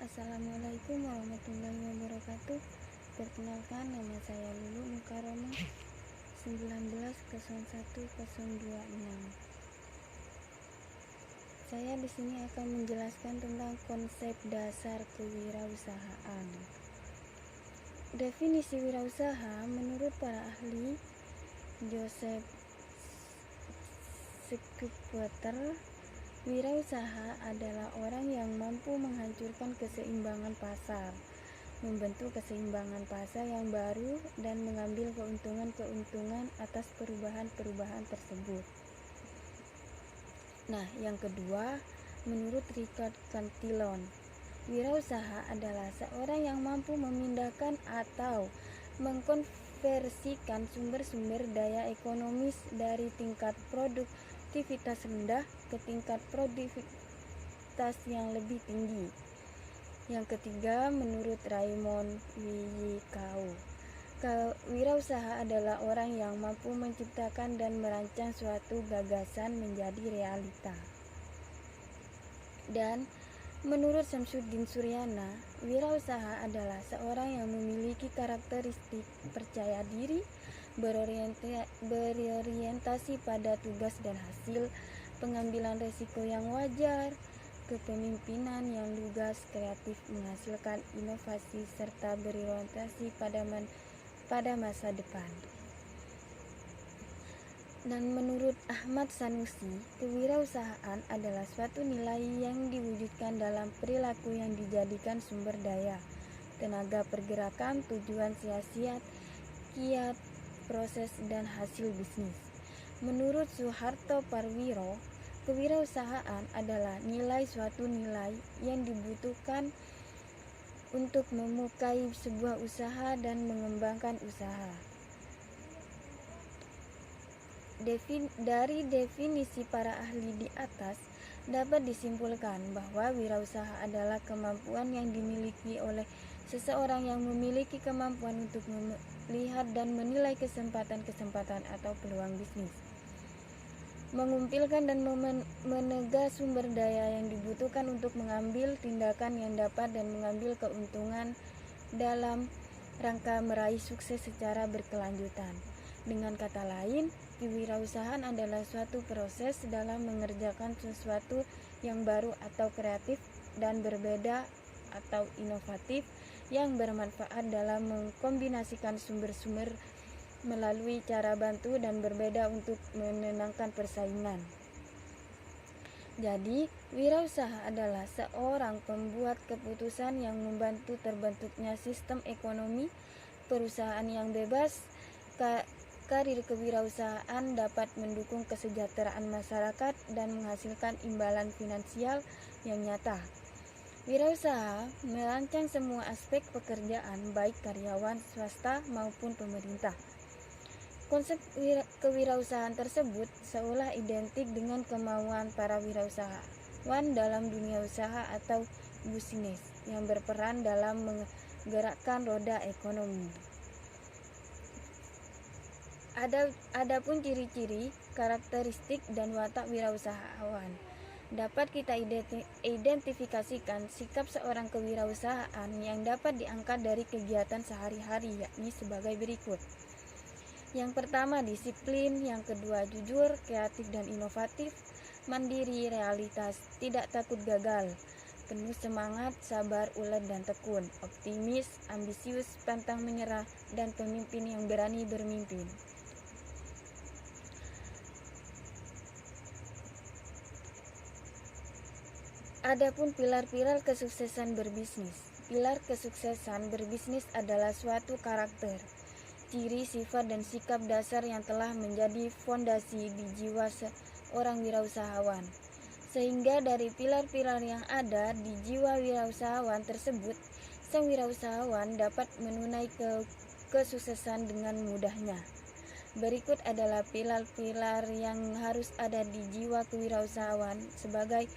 Assalamualaikum warahmatullahi wabarakatuh. Perkenalkan, nama saya Lulu Mukaromah 1901-026. Saya di sini akan menjelaskan tentang konsep dasar kewirausahaan. Definisi wirausaha menurut para ahli Joseph Schumpeter, wirausaha adalah orang yang mampu menghancurkan keseimbangan pasar, membentuk keseimbangan pasar yang baru, dan mengambil keuntungan atas perubahan-perubahan tersebut. Nah, yang kedua, menurut Richard Cantillon, wirausaha adalah seorang yang mampu memindahkan atau mengkonversikan sumber-sumber daya ekonomis dari tingkat produktivitas rendah ke tingkat produktivitas yang lebih tinggi. Yang ketiga, menurut Raymond Wiyikau, wirausaha adalah orang yang mampu menciptakan dan merancang suatu gagasan menjadi realita. Dan menurut Syamsuddin Suryana, wirausaha adalah seorang yang memiliki karakteristik percaya diri, berorientasi pada tugas dan hasil, pengambilan risiko yang wajar, kepemimpinan yang lugas, kreatif, menghasilkan inovasi, serta berorientasi pada masa depan. Dan menurut Ahmad Sanusi, kewirausahaan adalah suatu nilai yang diwujudkan dalam perilaku yang dijadikan sumber daya, tenaga pergerakan, tujuan sia-sia, kiat, proses, dan hasil bisnis. Menurut Suharto Parwiro, kewirausahaan adalah suatu nilai yang dibutuhkan untuk memulai sebuah usaha dan mengembangkan usaha. Dari definisi para ahli di atas, dapat disimpulkan bahwa wirausaha adalah kemampuan yang dimiliki oleh seseorang yang memiliki kemampuan untuk melihat dan menilai kesempatan atau peluang bisnis, mengumpulkan dan menegak sumber daya yang dibutuhkan untuk mengambil tindakan yang dapat dan mengambil keuntungan dalam rangka meraih sukses secara berkelanjutan. Dengan kata lain, kewirausahaan adalah suatu proses dalam mengerjakan sesuatu yang baru atau kreatif dan berbeda atau inovatif yang bermanfaat dalam mengkombinasikan sumber-sumber melalui cara bantu dan berbeda untuk menenangkan persaingan. Jadi, wirausaha adalah seorang pembuat keputusan yang membantu terbentuknya sistem ekonomi perusahaan yang bebas. Karir kewirausahaan dapat mendukung kesejahteraan masyarakat dan menghasilkan imbalan finansial yang nyata. Wirausaha merancang semua aspek pekerjaan, baik karyawan swasta maupun pemerintah. Konsep kewirausahaan tersebut seolah identik dengan kemauan para wirausahawan dalam dunia usaha atau bisnis yang berperan dalam menggerakkan roda ekonomi. Adapun ciri-ciri, karakteristik, dan watak wirausahawan, dapat kita identifikasikan sikap seorang kewirausahaan yang dapat diangkat dari kegiatan sehari-hari, yakni sebagai berikut. Yang pertama, disiplin. Yang kedua, jujur, kreatif dan inovatif, mandiri, realitas, tidak takut gagal, penuh semangat, sabar, ulet dan tekun, optimis, ambisius, pantang menyerah, dan pemimpin yang berani bermimpin. Adapun pilar-pilar kesuksesan berbisnis. Pilar kesuksesan berbisnis adalah suatu karakter, ciri, sifat, dan sikap dasar yang telah menjadi fondasi di jiwa seorang wirausahawan. Sehingga dari pilar-pilar yang ada di jiwa wirausahawan tersebut, sang wirausahawan dapat menunaikan kesuksesan dengan mudahnya. Berikut adalah pilar-pilar yang harus ada di jiwa kewirausahawan sebagai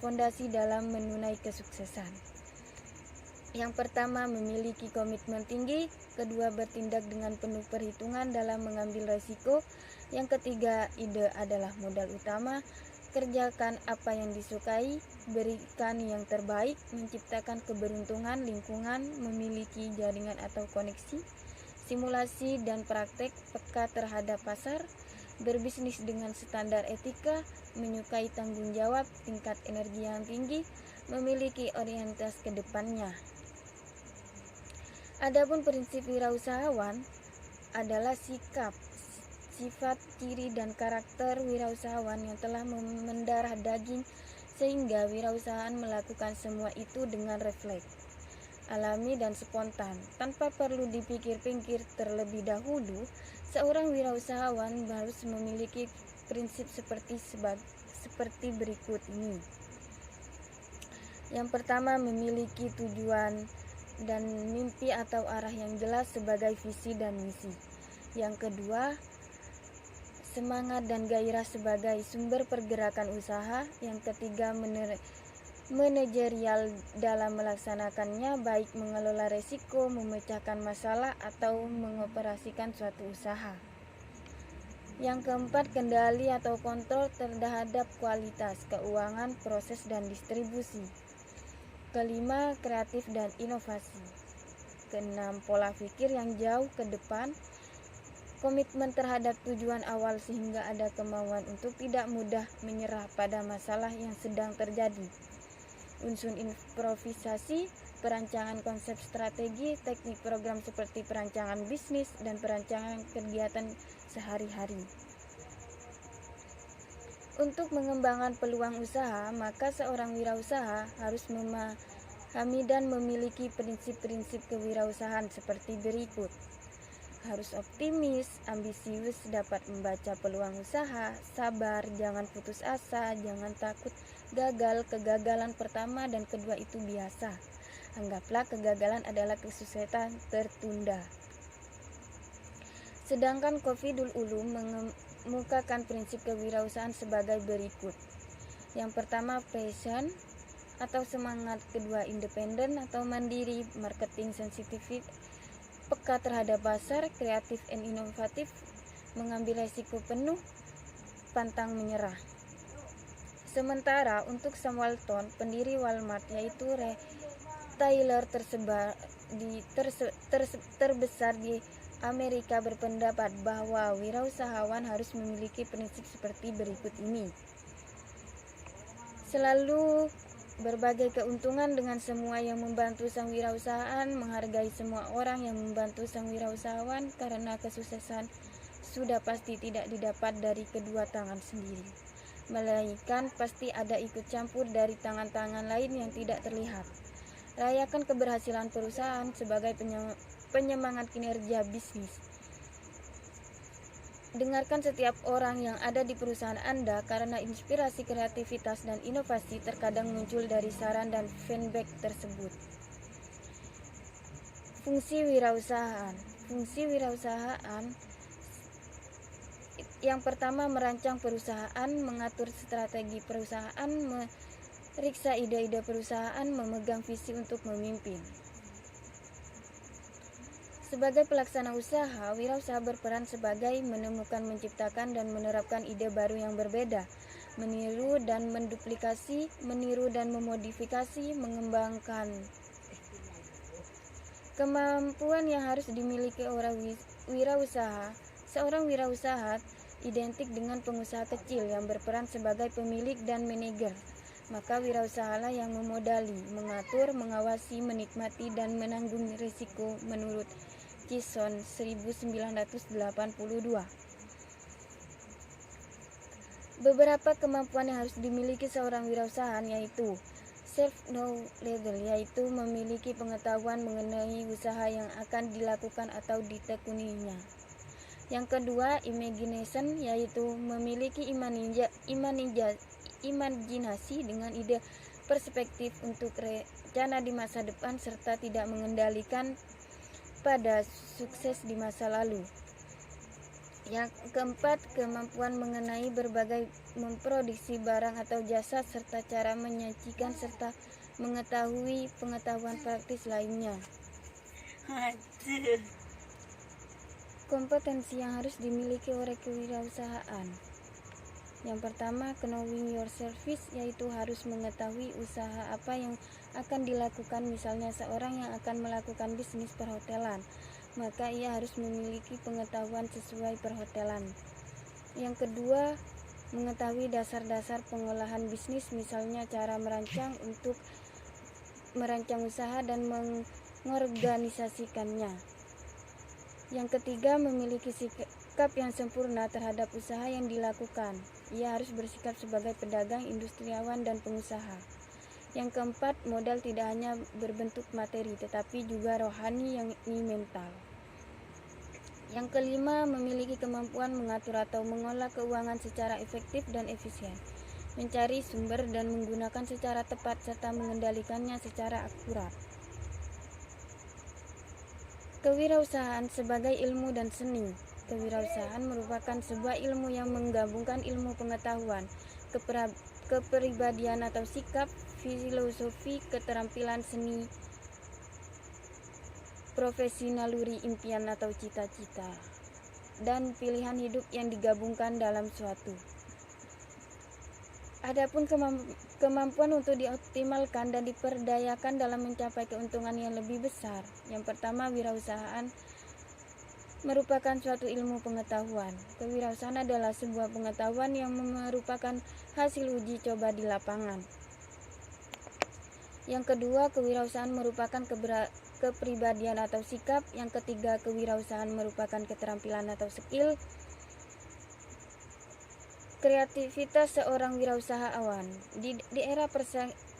fondasi dalam menunaikan kesuksesan. Yang pertama, memiliki komitmen tinggi. Kedua, bertindak dengan penuh perhitungan dalam mengambil resiko. Yang ketiga, ide adalah modal utama. kerjakan apa yang disukai, berikan yang terbaik, menciptakan keberuntungan lingkungan, memiliki jaringan atau koneksi, simulasi dan praktek, peka terhadap pasar, berbisnis dengan standar etika, menyukai tanggung jawab, tingkat energi yang tinggi, memiliki orientasi ke depannya. Adapun prinsip wirausahawan adalah sikap, sifat, ciri, dan karakter wirausahawan yang telah mendarah daging sehingga wirausahaan melakukan semua itu dengan refleks, alami dan spontan, tanpa perlu dipikir-pikir terlebih dahulu. Seorang wirausahawan harus memiliki prinsip seperti berikut ini. Yang pertama, memiliki tujuan dan mimpi atau arah yang jelas sebagai visi dan misi. Yang kedua, semangat dan gairah sebagai sumber pergerakan usaha. Yang ketiga, manajerial dalam melaksanakannya, baik mengelola risiko, memecahkan masalah, atau mengoperasikan suatu usaha. Yang keempat, kendali atau kontrol terhadap kualitas, keuangan, proses, dan distribusi. Kelima, kreatif dan inovasi. Keenam, pola pikir yang jauh ke depan, komitmen terhadap tujuan awal sehingga ada kemauan untuk tidak mudah menyerah pada masalah yang sedang terjadi. Unsur improvisasi, perancangan konsep strategi, teknik program seperti perancangan bisnis dan perancangan kegiatan sehari-hari. Untuk mengembangkan peluang usaha, maka seorang wirausaha harus memahami dan memiliki prinsip-prinsip kewirausahaan seperti berikut. Harus optimis, ambisius, dapat membaca peluang usaha, sabar, jangan putus asa, jangan takut gagal. Kegagalan pertama dan kedua itu biasa. Anggaplah kegagalan adalah kesuksesan tertunda. Sedangkan Khofidul Ulum mengemukakan prinsip kewirausahaan sebagai berikut. Yang pertama, passion atau semangat. Kedua, independen atau mandiri, marketing sensitif, peka terhadap pasar, kreatif dan inovatif, mengambil resiko penuh, pantang menyerah. Sementara untuk Sam Walton, pendiri Walmart, yaitu retailer terbesar di Amerika, berpendapat bahwa wirausahawan harus memiliki prinsip seperti berikut ini. Selalu berbagai keuntungan dengan semua yang membantu sang wirausahaan, menghargai semua orang yang membantu sang wirausahawan, karena kesuksesan sudah pasti tidak didapat dari kedua tangan sendiri, melainkan pasti ada ikut campur dari tangan-tangan lain yang tidak terlihat. Rayakan keberhasilan perusahaan sebagai penyemangat kinerja bisnis. Dengarkan setiap orang yang ada di perusahaan Anda, karena inspirasi, kreativitas, dan inovasi terkadang muncul dari saran dan feedback tersebut. Fungsi wirausahaan. Fungsi wirausahaan yang pertama, merancang perusahaan, mengatur strategi perusahaan, meriksa ide-ide perusahaan, memegang visi untuk memimpin. Sebagai pelaksana usaha, wirausaha berperan sebagai menemukan, menciptakan, dan menerapkan ide baru yang berbeda, meniru dan menduplikasi, meniru dan memodifikasi, mengembangkan. Kemampuan yang harus dimiliki orang wirausaha. Seorang wirausaha identik dengan pengusaha kecil yang berperan sebagai pemilik dan manajer. Maka wirausahalah yang memodali, mengatur, mengawasi, menikmati, dan menanggung risiko menurut Kison 1982. Beberapa kemampuan yang harus dimiliki seorang wirausahaan yaitu self-knowledge, yaitu memiliki pengetahuan mengenai usaha yang akan dilakukan atau ditekuninya. Yang kedua, imagination, yaitu memiliki imajinasi dengan ide perspektif untuk rencana di masa depan serta tidak mengendalikan pada sukses di masa lalu. Yang keempat, kemampuan mengenai berbagai memproduksi barang atau jasa serta cara menyajikan serta mengetahui pengetahuan praktis lainnya. Kompetensi yang harus dimiliki oleh kewirausahaan. Yang pertama, knowing your service, yaitu harus mengetahui usaha apa yang akan dilakukan. Misalnya seorang yang akan melakukan bisnis perhotelan, maka ia harus memiliki pengetahuan sesuai perhotelan. Yang kedua, mengetahui dasar-dasar pengolahan bisnis, misalnya cara merancang usaha dan mengorganisasikannya. Yang ketiga, memiliki sikap yang sempurna terhadap usaha yang dilakukan. Ia harus bersikap sebagai pedagang, industriawan, dan pengusaha. Yang keempat, modal tidak hanya berbentuk materi, tetapi juga rohani, yang ini mental. Yang kelima, memiliki kemampuan mengatur atau mengolah keuangan secara efektif dan efisien, mencari sumber dan menggunakan secara tepat, serta mengendalikannya secara akurat. Kewirausahaan sebagai ilmu dan seni. Kewirausahaan merupakan sebuah ilmu yang menggabungkan ilmu pengetahuan, kepribadian atau sikap, filosofi, keterampilan seni, profesi, naluri, impian atau cita-cita, dan pilihan hidup yang digabungkan dalam suatu. Adapun kemampuan untuk dioptimalkan dan diperdayakan dalam mencapai keuntungan yang lebih besar. Yang pertama, wirausahaan merupakan suatu ilmu pengetahuan. Kewirausahaan adalah sebuah pengetahuan yang merupakan hasil uji coba di lapangan. Yang kedua, kewirausahaan merupakan kepribadian atau sikap. Yang ketiga, kewirausahaan merupakan keterampilan atau skill. Kreativitas seorang wirausahawan. Di era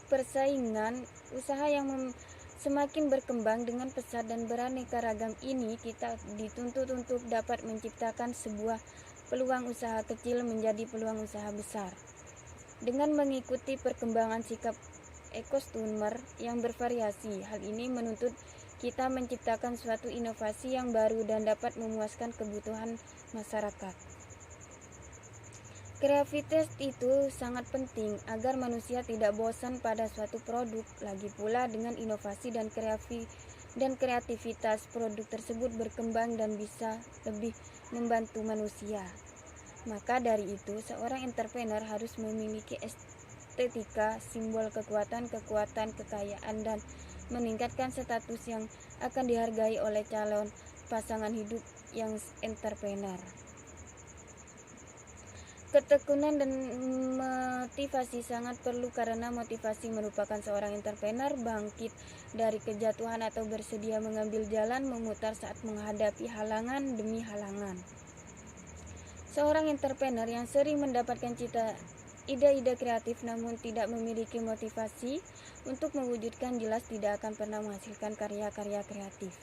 persaingan usaha yang semakin berkembang dengan pesat dan beraneka ragam ini, kita dituntut untuk dapat menciptakan sebuah peluang usaha kecil menjadi peluang usaha besar. Dengan mengikuti perkembangan sikap e-customer yang bervariasi, hal ini menuntut kita menciptakan suatu inovasi yang baru dan dapat memuaskan kebutuhan masyarakat. Kreativitas itu sangat penting agar manusia tidak bosan pada suatu produk. Lagi pula dengan inovasi dan kreativitas, produk tersebut berkembang dan bisa lebih membantu manusia. Maka dari itu, seorang entrepreneur harus memiliki estetika, simbol kekuatan, kekayaan, dan meningkatkan status yang akan dihargai oleh calon pasangan hidup yang entrepreneur. Ketekunan dan motivasi sangat perlu, karena motivasi merupakan seorang entrepreneur bangkit dari kejatuhan atau bersedia mengambil jalan memutar saat menghadapi halangan demi halangan. Seorang entrepreneur yang sering mendapatkan ide-ide kreatif namun tidak memiliki motivasi untuk mewujudkan jelas tidak akan pernah menghasilkan karya-karya kreatif.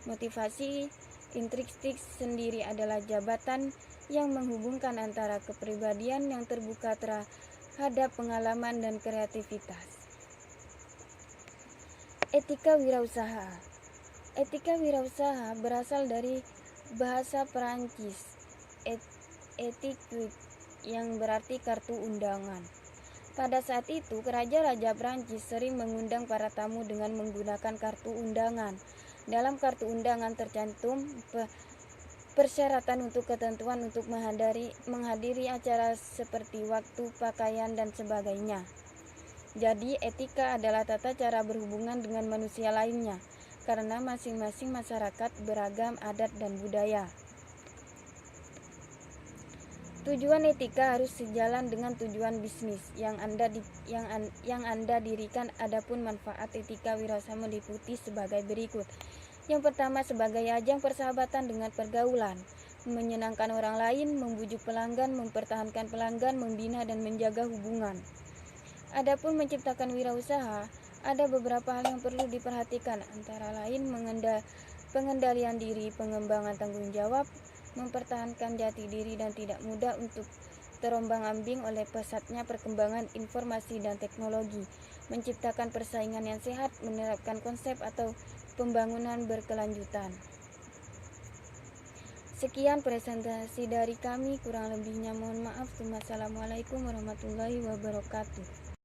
Motivasi intrinsik sendiri adalah jabatan yang menghubungkan antara kepribadian yang terbuka terhadap pengalaman dan kreativitas. Etika wirausaha. Etika wirausaha berasal dari bahasa Perancis etiquette, yang berarti kartu undangan. Pada saat itu, raja-raja Perancis sering mengundang para tamu dengan menggunakan kartu undangan. Dalam kartu undangan tercantum persyaratan untuk ketentuan untuk menghadiri acara seperti waktu, pakaian, dan sebagainya. Jadi, etika adalah tata cara berhubungan dengan manusia lainnya, karena masing-masing masyarakat beragam adat dan budaya. Tujuan etika harus sejalan dengan tujuan bisnis yang Anda dirikan. Adapun manfaat etika wirausaha meliputi sebagai berikut. Yang pertama, sebagai ajang persahabatan dengan pergaulan, menyenangkan orang lain, membujuk pelanggan, mempertahankan pelanggan, membina dan menjaga hubungan. Adapun menciptakan wirausaha, ada beberapa hal yang perlu diperhatikan, antara lain pengendalian diri, pengembangan tanggung jawab, mempertahankan jati diri, dan tidak mudah untuk terombang-ambing oleh pesatnya perkembangan informasi dan teknologi, menciptakan persaingan yang sehat, menerapkan konsep atau pembangunan berkelanjutan. Sekian presentasi dari kami, kurang lebihnya mohon maaf. Wassalamualaikum warahmatullahi wabarakatuh.